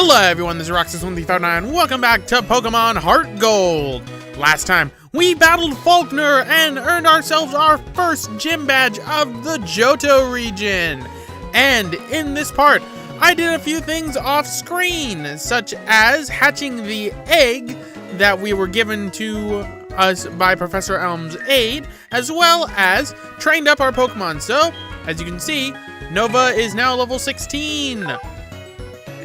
Hello everyone, this is Roxas1359. Welcome back to Pokémon HeartGold. Last time, we battled Faulkner and earned ourselves our first gym badge of the Johto region. And in this part, I did a few things off screen, such as hatching the egg that we were given to us by Professor Elm's aid, as well as trained up our Pokemon. So, as you can see, Nova is now level 16.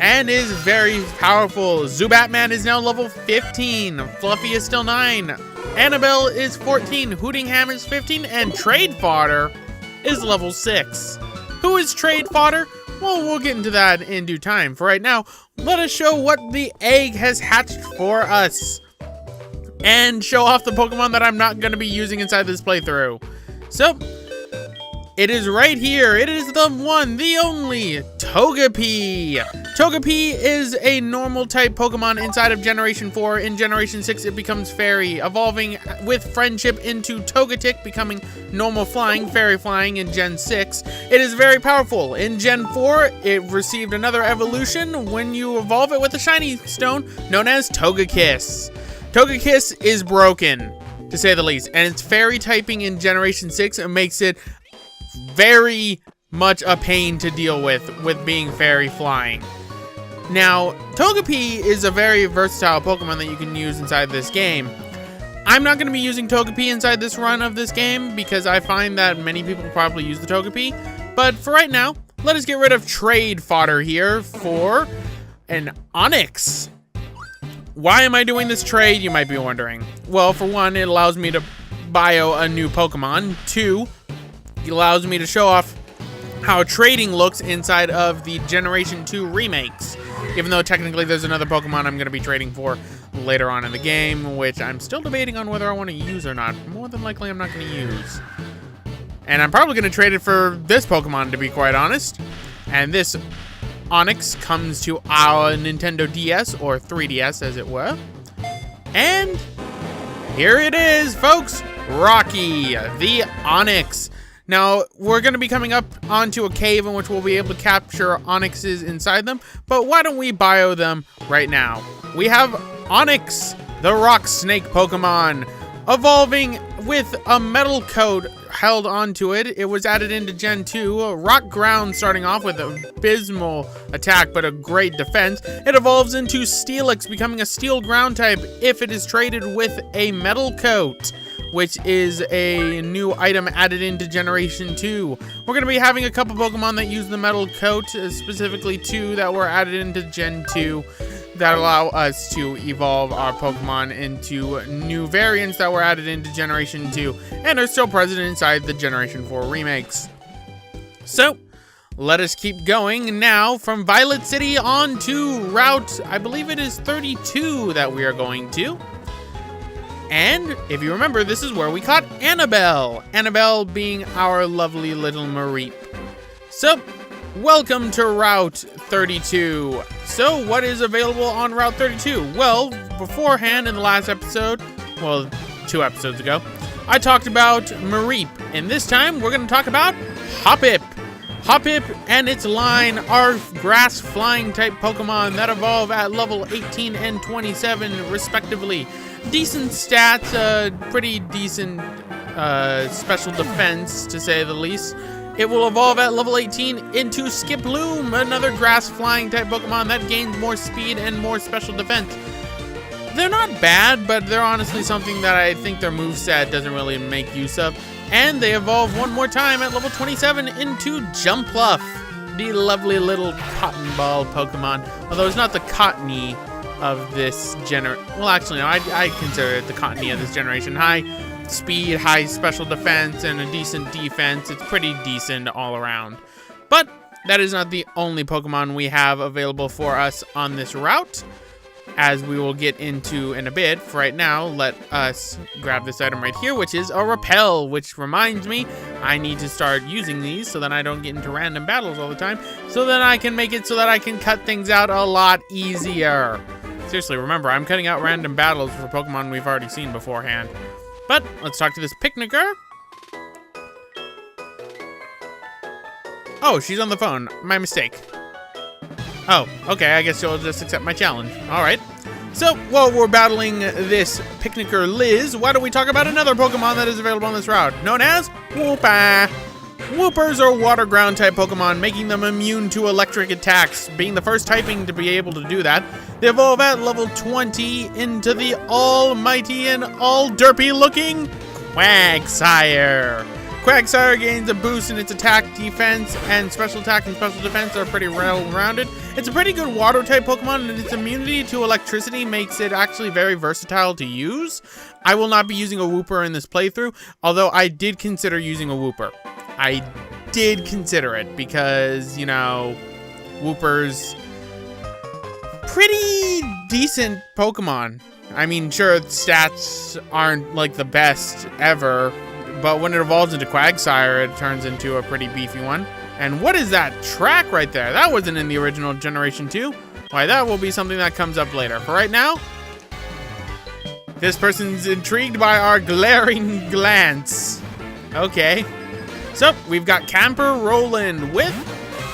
And is very powerful. Zubatman is now level 15. Fluffy is still 9. Annabelle is 14. Hootingham is 15. And Trade Fodder is level 6. Who is Trade Fodder? Well, we'll get into that in due time. For right now, let us show what the egg has hatched for us. And show off the Pokemon that I'm not going to be using inside this playthrough. So, it is right here. It is the one, the only, Togepi. Togepi is a normal type Pokemon inside of Generation 4. In Generation 6, it becomes Fairy, evolving with friendship into Togetic, becoming normal flying, Fairy flying in Gen 6. It is very powerful. In Gen 4, it received another evolution when you evolve it with a shiny stone known as Togekiss. Togekiss is broken, to say the least, and its Fairy typing in Generation 6 makes it very much a pain to deal with being Fairy flying. Now, Togepi is a very versatile Pokemon that you can use inside this game. I'm not going to be using Togepi inside this run of this game because I find that many people probably use the Togepi. But for right now, let us get rid of Trade Fodder here for an Onix. Why am I doing this trade, you might be wondering? Well, for one, it allows me to bio a new Pokemon. 2, it allows me to show off how trading looks inside of the Generation 2 remakes. Even though technically there's another Pokemon I'm going to be trading for later on in the game, which I'm still debating on whether I want to use or not. More than likely I'm not going to use. And I'm probably going to trade it for this Pokemon, to be quite honest. And this Onix comes to our Nintendo DS, or 3DS as it were. And here it is, folks. Rocky, the Onix. Now, we're going to be coming up onto a cave in which we'll be able to capture Onixes inside them, but why don't we bio them right now? We have Onix, the rock snake Pokemon, evolving with a metal coat held onto it. It was added into Gen 2, rock ground starting off with an abysmal attack, but a great defense. It evolves into Steelix, becoming a steel ground type if it is traded with a metal coat, which is a new item added into Generation 2. We're going to be having a couple Pokemon that use the metal coat, specifically 2 that were added into Gen 2 that allow us to evolve our Pokemon into new variants that were added into Generation 2 and are still present inside the Generation 4 remakes. So, let us keep going now from Violet City on to Route, I believe it is 32 that we are going to. And, if you remember, this is where we caught Annabelle. Annabelle being our lovely little Mareep. So, welcome to Route 32. So, what is available on Route 32? Well, beforehand in the last episode, well, 2 episodes ago, I talked about Mareep. And this time, we're going to talk about Hoppip. Hoppip and its line are grass flying type Pokemon that evolve at level 18 and 27 respectively. Decent stats, pretty decent special defense to say the least. It will evolve at level 18 into Skiploom, another grass flying type Pokemon that gains more speed and more special defense. They're not bad, but they're honestly something that I think their moveset doesn't really make use of. And they evolve one more time at level 27 into Jumpluff, the lovely little cotton ball Pokemon. Although it's not the cottony of this well, actually, no, I consider it the cottony of this generation. High speed, high special defense, and a decent defense. It's pretty decent all around. But that is not the only Pokemon we have available for us on this route, as we will get into in a bit. For right now, let us grab this item right here, which is a Repel, which reminds me I need to start using these so that I don't get into random battles all the time, so that I can make it so that I can cut things out a lot easier. Seriously, remember, I'm cutting out random battles for Pokemon we've already seen beforehand. But let's talk to this Picnicker. Oh, she's on the phone. My mistake. Oh, okay, I guess you'll just accept my challenge. All right. So, while we're battling this picnicker Liz, why don't we talk about another Pokemon that is available on this route, known as Woopa. Woopers are water ground type Pokemon, making them immune to electric attacks, being the first typing to be able to do that. They evolve at level 20 into the almighty and all-derpy looking Quagsire. Quagsire gains a boost in its attack, defense, and special attack and special defense are pretty well-rounded. It's a pretty good water-type Pokemon, and its immunity to electricity makes it actually very versatile to use. I will not be using a Wooper in this playthrough, although I did consider using a Wooper. I did consider it because, you know, Wooper's pretty decent Pokemon. I mean, sure, stats aren't like the best ever, but when it evolves into Quagsire, it turns into a pretty beefy one. And what is that track right there? That wasn't in the original Generation 2. Why, that will be something that comes up later. For right now, this person's intrigued by our glaring glance. Okay. So, we've got Camper Roland with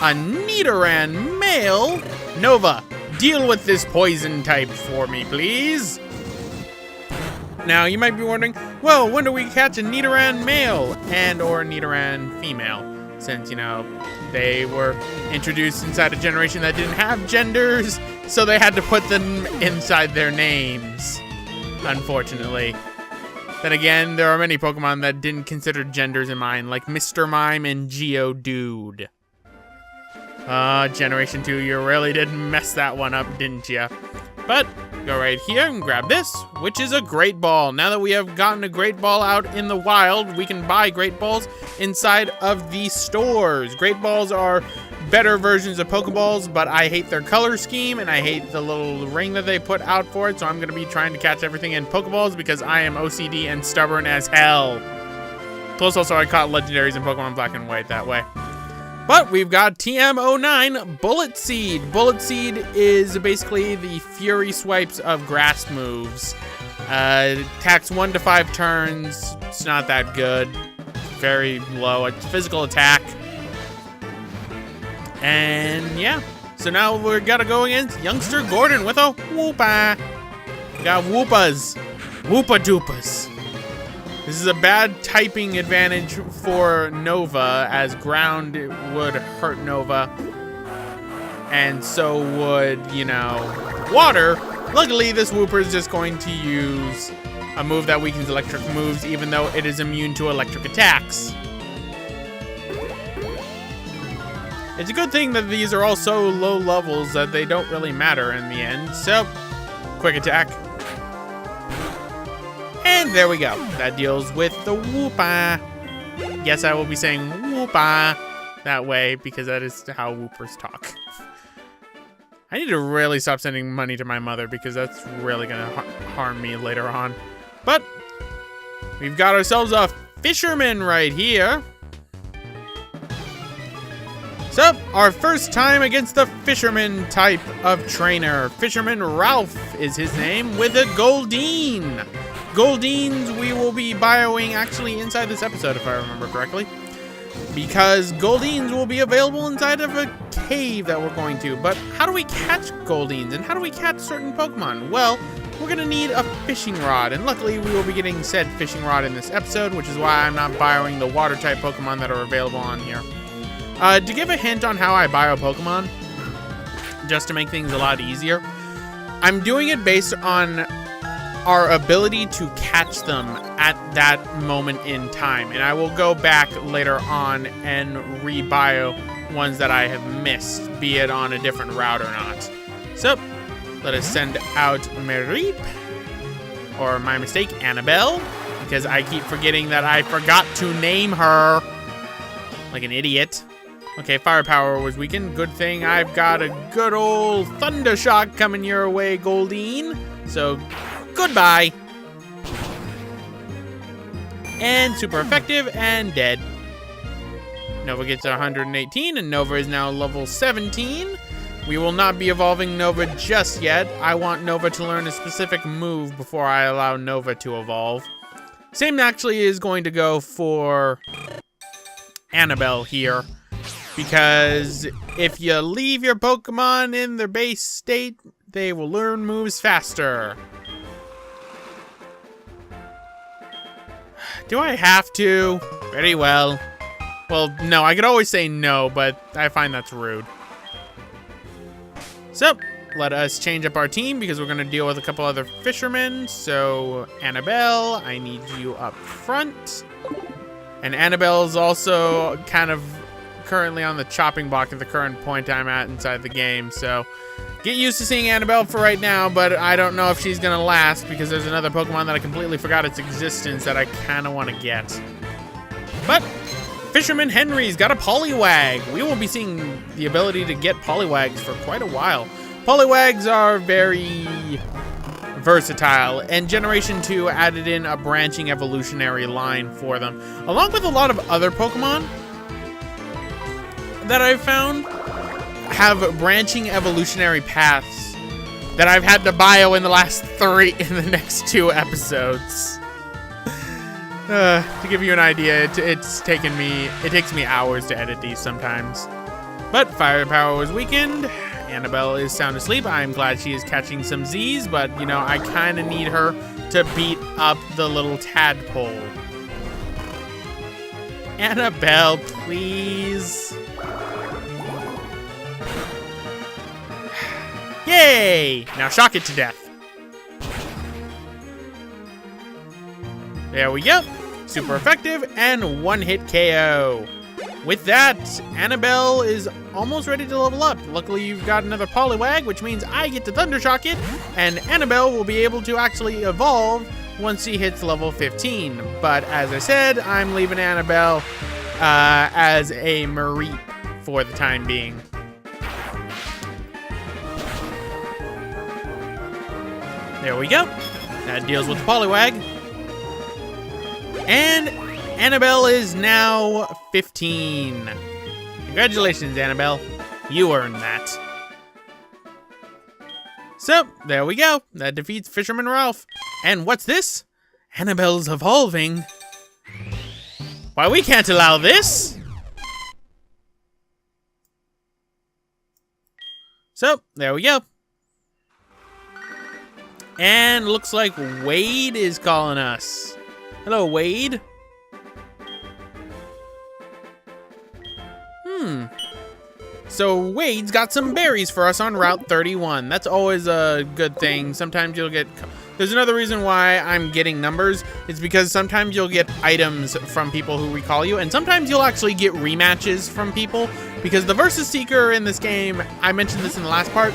a Nidoran male. Nova, deal with this poison type for me, please. Now, you might be wondering, well, when do we catch a Nidoran male and or Nidoran female? Since, you know, they were introduced inside a generation that didn't have genders, so they had to put them inside their names, unfortunately. Then again, there are many Pokemon that didn't consider genders in mind, like Mr. Mime and Geodude. Generation 2, you really did mess that one up, didn't ya? But, go right here and grab this, which is a Great Ball. Now that we have gotten a Great Ball out in the wild, we can buy Great Balls inside of the stores. Great Balls are better versions of Pokeballs, but I hate their color scheme, and I hate the little ring that they put out for it, so I'm going to be trying to catch everything in Pokeballs because I am OCD and stubborn as hell. Plus, also, I caught legendaries in Pokemon Black and White that way. But we've got TM09 Bullet Seed. Bullet Seed is basically the Fury Swipes of grass moves. Attacks 1 to 5 turns. It's not that good. Very low. It's physical attack. And yeah. So now we gotta go against Youngster Gordon with a Woopa. We got Woopas. Woopa Doopas. This is a bad typing advantage for Nova, as ground would hurt Nova. And so would, you know, water. Luckily, this Wooper is just going to use a move that weakens electric moves, even though it is immune to electric attacks. It's a good thing that these are all so low levels that they don't really matter in the end. So, quick attack. And there we go. That deals with the Woopa. Yes, I will be saying Woopa that way because that is how Woopers talk. I need to really stop sending money to my mother because that's really going to harm me later on. But we've got ourselves a fisherman right here. So, our first time against the fisherman type of trainer. Fisherman Ralph is his name with a Goldeen. Goldeens we will be bioing actually inside this episode, if I remember correctly. Because Goldeens will be available inside of a cave that we're going to. But how do we catch Goldeens? And how do we catch certain Pokemon? Well, we're going to need a fishing rod. And luckily, we will be getting said fishing rod in this episode, which is why I'm not bioing the water-type Pokemon that are available on here. To give a hint on how I bio Pokemon, just to make things a lot easier, I'm doing it based on our ability to catch them at that moment in time. And I will go back later on and re-bio ones that I have missed, be it on a different route or not. So, let us send out Mareep, or my mistake, Annabelle, because I keep forgetting that I forgot to name her like an idiot. Okay, firepower was weakened. Good thing I've got a good old Thunder Shock coming your way, Goldeen. So, goodbye. And super effective and dead. Nova gets 118 and Nova is now level 17. We will not be evolving Nova just yet. I want Nova to learn a specific move before I allow Nova to evolve. Same actually is going to go for Annabelle here. because if you leave your Pokemon in their base state, they will learn moves faster. Do I have to? Very well. Well, no, I could always say no, but I find that's rude. So, let us change up our team because we're going to deal with a couple other fishermen. So, Annabelle, I need you up front. And Annabelle's also kind of currently on the chopping block at the current point I'm at inside the game. So, get used to seeing Annabelle for right now, but I don't know if she's going to last because there's another Pokemon that I completely forgot its existence that I kind of want to get. But Fisherman Henry's got a Poliwag. We will be seeing the ability to get Poliwags for quite a while. Poliwags are very versatile, and Generation 2 added in a branching evolutionary line for them, along with a lot of other Pokemon that I've found have branching evolutionary paths that I've had to bio in the next 2 episodes. To give you an idea, it takes me hours to edit these sometimes. But firepower was weakened. Annabelle is sound asleep. I'm glad she is catching some Z's, but you know, I kind of need her to beat up the little tadpole. Annabelle, please. Yay! Now shock it to death. There we go. Super effective and one-hit KO. With that, Annabelle is almost ready to level up. Luckily, you've got another Poliwag, which means I get to Thundershock it, and Annabelle will be able to actually evolve once she hits level 15. But as I said, I'm leaving Annabelle as a Mareep for the time being. There we go. That deals with the Poliwag. And Annabelle is now 15. Congratulations, Annabelle. You earned that. So, there we go. That defeats Fisherman Ralph. And what's this? Annabelle's evolving. Why, we can't allow this. So, there we go. And looks like Wade is calling us. Hello, Wade. So Wade's got some berries for us on Route 31. That's always a good thing. Sometimes you'll get... There's another reason why I'm getting numbers. It's because sometimes you'll get items from people who recall you, and sometimes you'll actually get rematches from people. Because the Versus Seeker in this game, I mentioned this in the last part.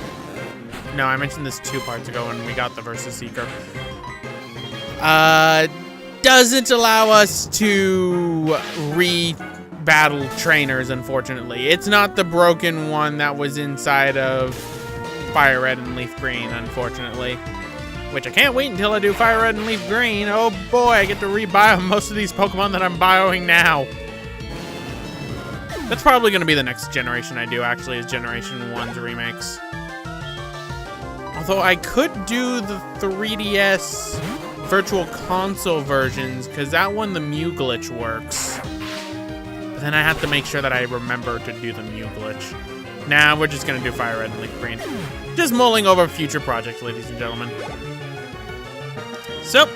No, I mentioned this 2 parts ago when we got the Versus Seeker. Doesn't allow us to battle trainers, unfortunately. It's not the broken one that was inside of Fire Red and Leaf Green, unfortunately. Which I can't wait until I do Fire Red and Leaf Green. Oh boy, I get to rebio most of these Pokemon that I'm bioing now. That's probably going to be the next generation I do, actually, is Generation 1's remakes. Although I could do the 3DS Virtual Console versions, because that one, the Mew glitch works. But then I have to make sure that I remember to do the Mew glitch. Nah, we're just going to do Fire Red and Leaf Green. Just mulling over future projects, ladies and gentlemen. So,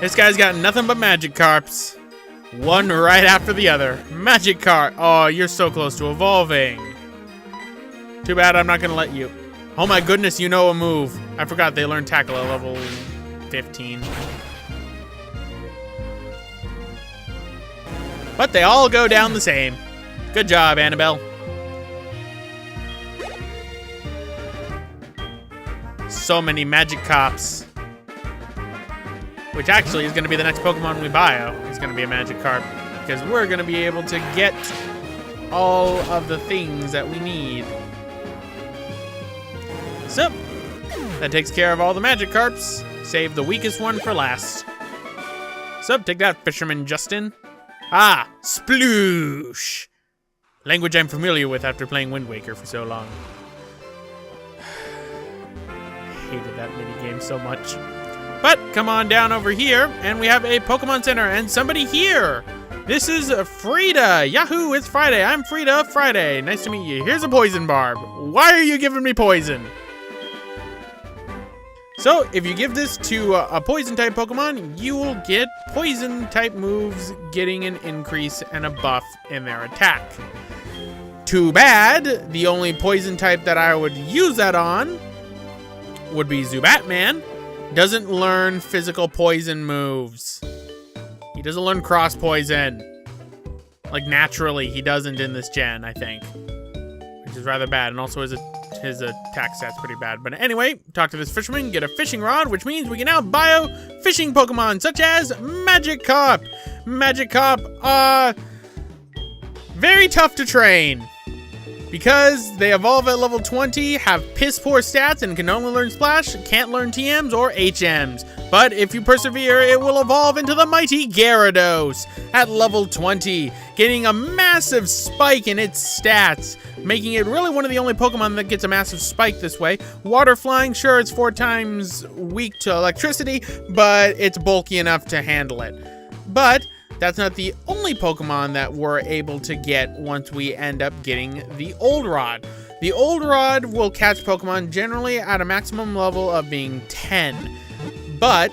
this guy's got nothing but Magikarps. One right after the other. Magikarp. Oh, you're so close to evolving. Too bad I'm not going to let you. Oh my goodness, you know a move. I forgot they learned Tackle at level 15. But they all go down the same. Good job, Annabelle. So many Magikarps. Which actually is going to be the next Pokemon we bio. It's going to be a Magikarp. Because we're going to be able to get all of the things that we need. So, that takes care of all the Magikarps. Save the weakest one for last. So, take that, Fisherman Justin. Ah, sploosh. Language I'm familiar with after playing Wind Waker for so long. Hated that minigame so much. But come on down over here, and we have a Pokemon Center, and somebody here This is Frida. Yahoo, it's Friday. I'm Frida Friday. Nice to meet you. Here's a poison barb. Why are you giving me poison? So, if you give this to a poison-type Pokemon, you will get poison-type moves getting an increase and a buff in their attack. Too bad, the only poison-type that I would use that on would be Zubatman. Doesn't learn physical poison moves. He doesn't learn cross-poison. Like, naturally, he doesn't in this gen, I think. Which is rather bad, and also his attack stat's pretty bad. But anyway, talk to this fisherman, get a fishing rod, which means we can now bio fishing Pokemon, such as Magikarp. Magikarp, very tough to train. Because they evolve at level 20, have piss poor stats, and can only learn Splash, can't learn TMs or HMs. But if you persevere, it will evolve into the mighty Gyarados at level 20, getting a massive spike in its stats, making it really one of the only Pokemon that gets a massive spike this way. Water flying, sure, it's 4 times weak to electricity, but it's bulky enough to handle it. But that's not the only Pokemon that we're able to get once we end up getting the Old Rod. The Old Rod will catch Pokemon generally at a maximum level of being 10. But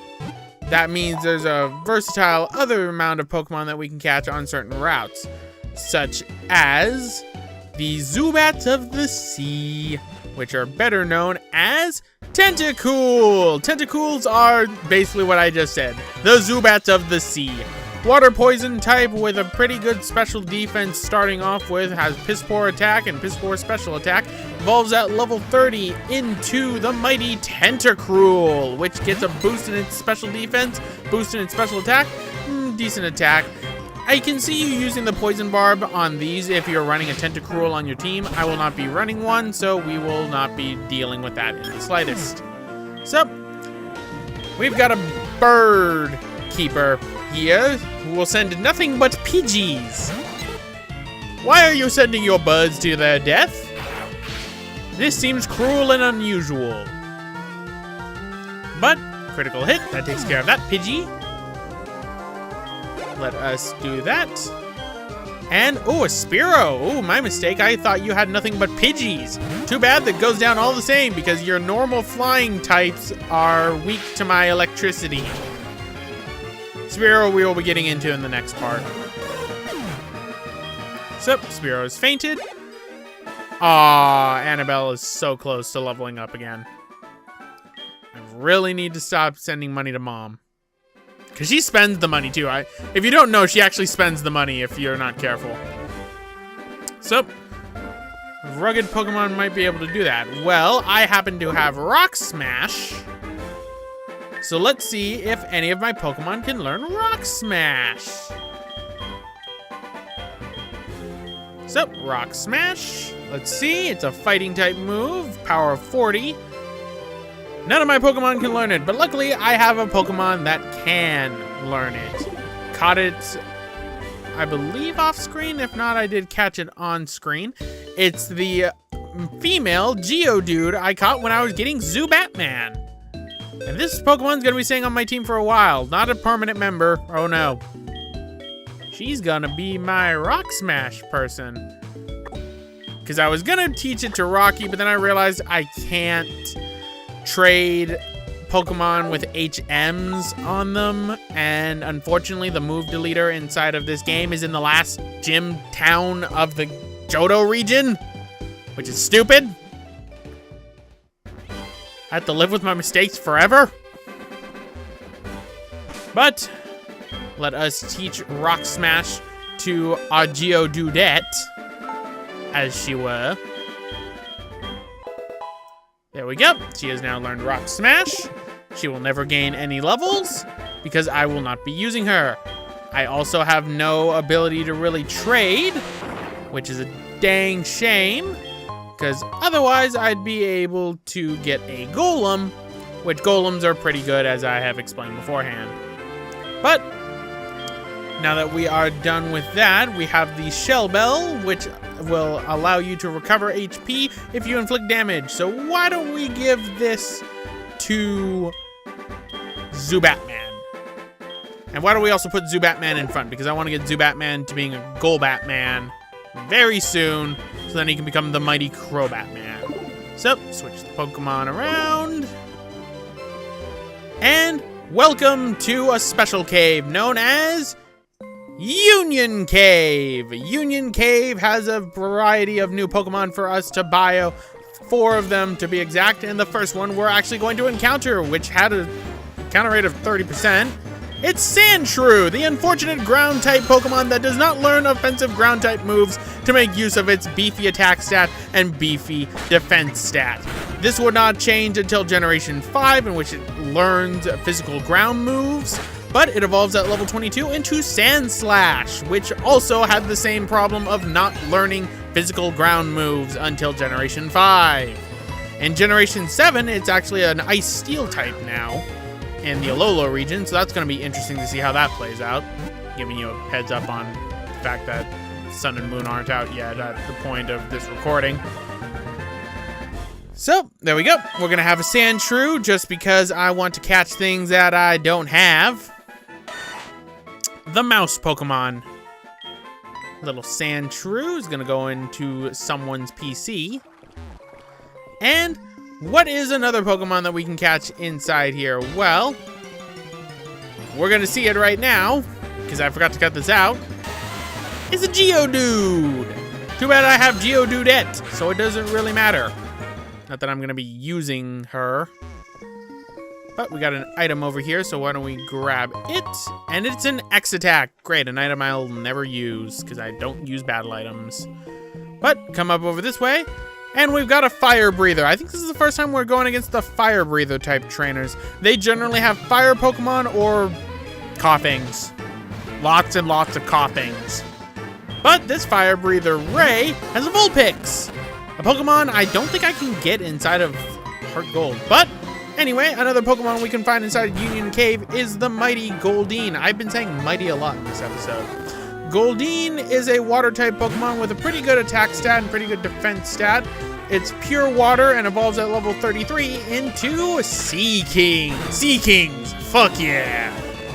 that means there's a versatile other amount of Pokemon that we can catch on certain routes, such as the Zubats of the Sea, which are better known as Tentacool. Tentacools are basically what I just said, the Zubats of the Sea. Water poison type with a pretty good special defense starting off with, has piss poor attack and piss poor special attack, evolves at level 30 into the mighty Tentacruel, which gets a boost in its special defense, boost in its special attack, decent attack. I can see you using the poison barb on these if you're running a Tentacruel on your team. I will not be running one, so we will not be dealing with that in the slightest. So, we've got a bird keeper here who will send nothing but Pidgeys. Why are you sending your birds to their death? This seems cruel and unusual. But, critical hit, that takes care of that Pidgey. Let us do that. And, oh, a Spearow. Oh, my mistake. I thought you had nothing but Pidgeys. Too bad that goes down all the same because your normal flying types are weak to my electricity. Spearow we will be getting into in the next part. So, Spearow's fainted. Aw, Annabelle is so close to leveling up again. I really need to stop sending money to Mom. Because she spends the money too. If you don't know, she actually spends the money if you're not careful. So, rugged Pokemon might be able to do that. Well, I happen to have Rock Smash. So let's see if any of my Pokemon can learn Rock Smash. So, Rock Smash. Let's see, it's a fighting type move, power of 40. None of my Pokemon can learn it, but luckily I have a Pokemon that can learn it. Caught it, I believe, off screen. If not, I did catch it on screen. It's the female Geodude I caught when I was getting Zubatman. And this Pokemon's gonna be staying on my team for a while. Not a permanent member. Oh no. She's gonna be my Rock Smash person. Because I was gonna teach it to Rocky, but then I realized I can't trade Pokemon with HMs on them. And unfortunately, the move deleter inside of this game is in the last gym town of the Johto region, which is stupid. I have to live with my mistakes forever. But let us teach Rock Smash to our Geodudette, as she were. There we go. She has now learned Rock Smash. She will never gain any levels because I will not be using her. I also have no ability to really trade, which is a dang shame. Because otherwise, I'd be able to get a Golem, which Golems are pretty good, as I have explained beforehand. But now that we are done with that, we have the Shell Bell, which will allow you to recover HP if you inflict damage. So why don't we give this to Zubatman? And why don't we also put Zubatman in front? Because I want to get Zubatman to being a Golbatman very soon, so then he can become the mighty Crobatman. So, switch the Pokemon around. And welcome to a special cave known as Union Cave. Union Cave has a variety of new Pokemon for us to bio. 4 of them to be exact, and the first one we're actually going to encounter, which had a counter rate of 30%. It's Sandshrew, the unfortunate ground-type Pokemon that does not learn offensive ground-type moves to make use of its beefy attack stat and beefy defense stat. This would not change until Generation 5, in which it learns physical ground moves, but it evolves at level 22 into Sandslash, which also had the same problem of not learning physical ground moves until Generation 5. In Generation 7, it's actually an Ice-Steel type now in the Alola region, so that's going to be interesting to see how that plays out. Giving you a heads up on the fact that Sun and Moon aren't out yet at the point of this recording. So, there we go. We're going to have a Sandshrew just because I want to catch things that I don't have. The mouse Pokemon. Little Sandshrew is going to go into someone's PC. And what is another Pokemon that we can catch inside here? Well, we're going to see it right now, because I forgot to cut this out. It's a Geodude. Too bad I have Geodudette, so it doesn't really matter. Not that I'm going to be using her. But we got an item over here, so why don't we grab it? And it's an X-Attack. Great, an item I'll never use, because I don't use battle items. But come up over this way. And we've got a Fire Breather. I think this is the first time we're going against the Fire Breather type trainers. They generally have fire Pokemon or Coughings. Lots and lots of Coughings. But this Fire Breather Ray has a Vulpix. A Pokemon I don't think I can get inside of HeartGold. But anyway, another Pokemon we can find inside Union Cave is the mighty Goldeen. I've been saying mighty a lot in this episode. Goldeen is a water-type Pokemon with a pretty good attack stat and pretty good defense stat. It's pure water and evolves at level 33 into Seaking. Seakings, fuck yeah.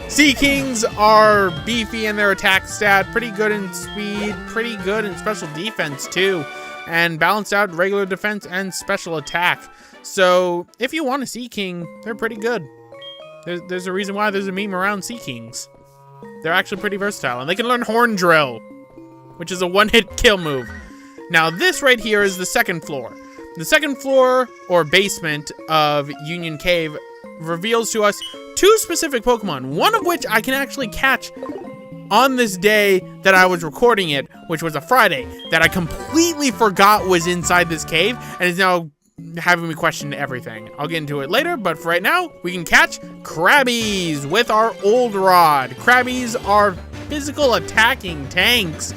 Seakings are beefy in their attack stat, pretty good in speed, pretty good in special defense too, and balanced out regular defense and special attack. So if you want a Seaking, they're pretty good. There's a reason why there's a meme around Seakings. They're actually pretty versatile, and they can learn Horn Drill, which is a one-hit kill move. Now, this right here is the second floor. The second floor, or basement, of Union Cave reveals to us 2 specific Pokemon, one of which I can actually catch on this day that I was recording it, which was a Friday, that I completely forgot was inside this cave, and is now having me question everything. I'll get into it later, but for right now, we can catch Krabbies with our Old Rod. Krabbies are physical attacking tanks,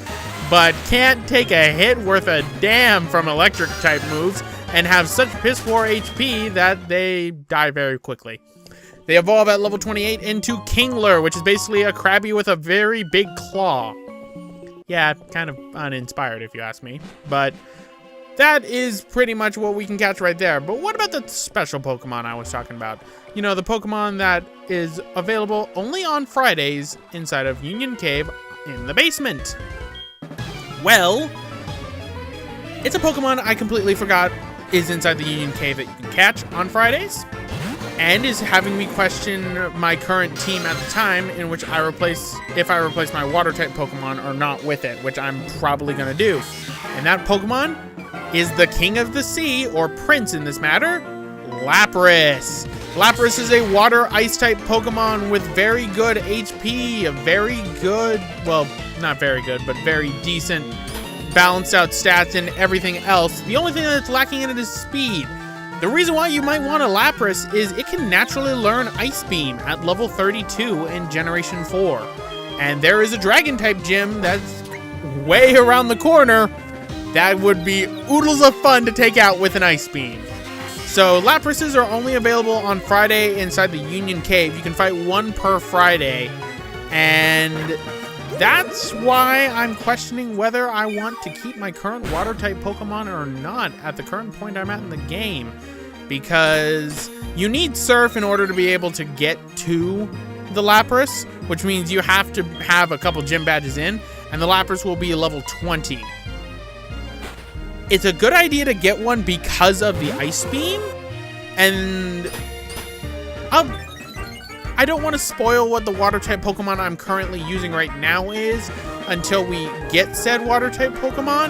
but can't take a hit worth a damn from electric type moves, and have such piss poor HP that they die very quickly. They evolve at level 28 into Kingler, which is basically a Krabby with a very big claw. Yeah, kind of uninspired if you ask me, but that is pretty much what we can catch right there. But what about the special Pokemon I was talking about? You know, the Pokemon that is available only on Fridays inside of Union Cave in the basement. Well, it's a Pokemon I completely forgot is inside the Union Cave that you can catch on Fridays, and is having me question my current team at the time, in which I replace, if I replace my water-type Pokemon or not with it, which I'm probably going to do. And that Pokemon is the King of the Sea, or Prince in this matter, Lapras. Lapras is a water ice type Pokemon with very good HP, a very good, well, not very good, but very decent balanced out stats and everything else. The only thing that's lacking in it is speed. The reason why you might want a Lapras is it can naturally learn Ice Beam at level 32 in Generation 4. And there is a Dragon type gym that's way around the corner that would be oodles of fun to take out with an Ice Beam. So Laprases are only available on Friday inside the Union Cave. You can fight 1 per Friday. And that's why I'm questioning whether I want to keep my current water-type Pokemon or not at the current point I'm at in the game. Because you need Surf in order to be able to get to the Lapras, which means you have to have a couple gym badges in, and the Lapras will be level 20. It's a good idea to get one because of the Ice Beam, and I don't want to spoil what the Water-type Pokemon I'm currently using right now is until we get said Water-type Pokemon.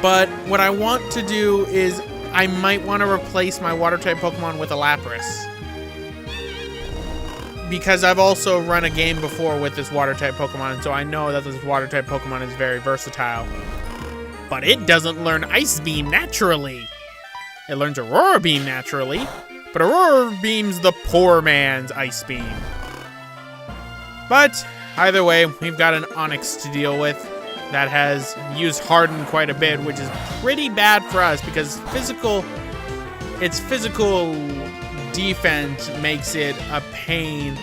But what I want to do is I might want to replace my Water-type Pokemon with a Lapras. Because I've also run a game before with this Water-type Pokemon, and so I know that this Water-type Pokemon is very versatile. But it doesn't learn Ice Beam naturally. It learns Aurora Beam naturally, but Aurora Beam's the poor man's Ice Beam. But either way, we've got an Onix to deal with that has used Harden quite a bit, which is pretty bad for us because its physical defense makes it a pain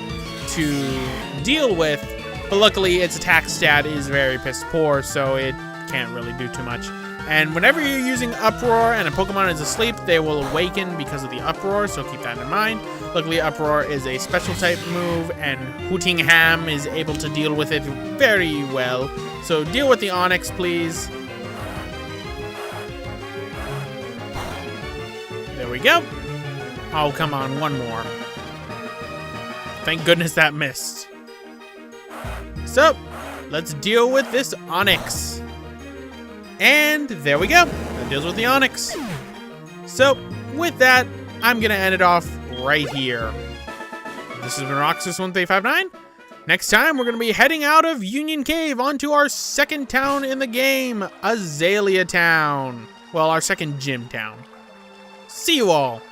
to deal with, but luckily its attack stat is very piss poor, so it can't really do too much. And whenever you're using Uproar and a Pokemon is asleep, they will awaken because of the Uproar, so keep that in mind. Luckily, Uproar is a special type move, and Hootingham is able to deal with it very well. So deal with the Onix, please. There we go. Oh, come on, one more. Thank goodness that missed. So, let's deal with this Onix. And there we go. That deals with the Onix. So, with that, I'm going to end it off right here. This has been Roxas1359. Next time, we're going to be heading out of Union Cave onto our second town in the game, Azalea Town. Well, our second gym town. See you all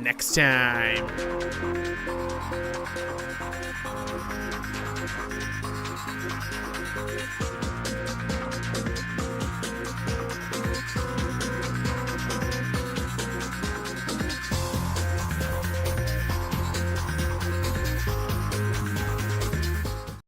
next time.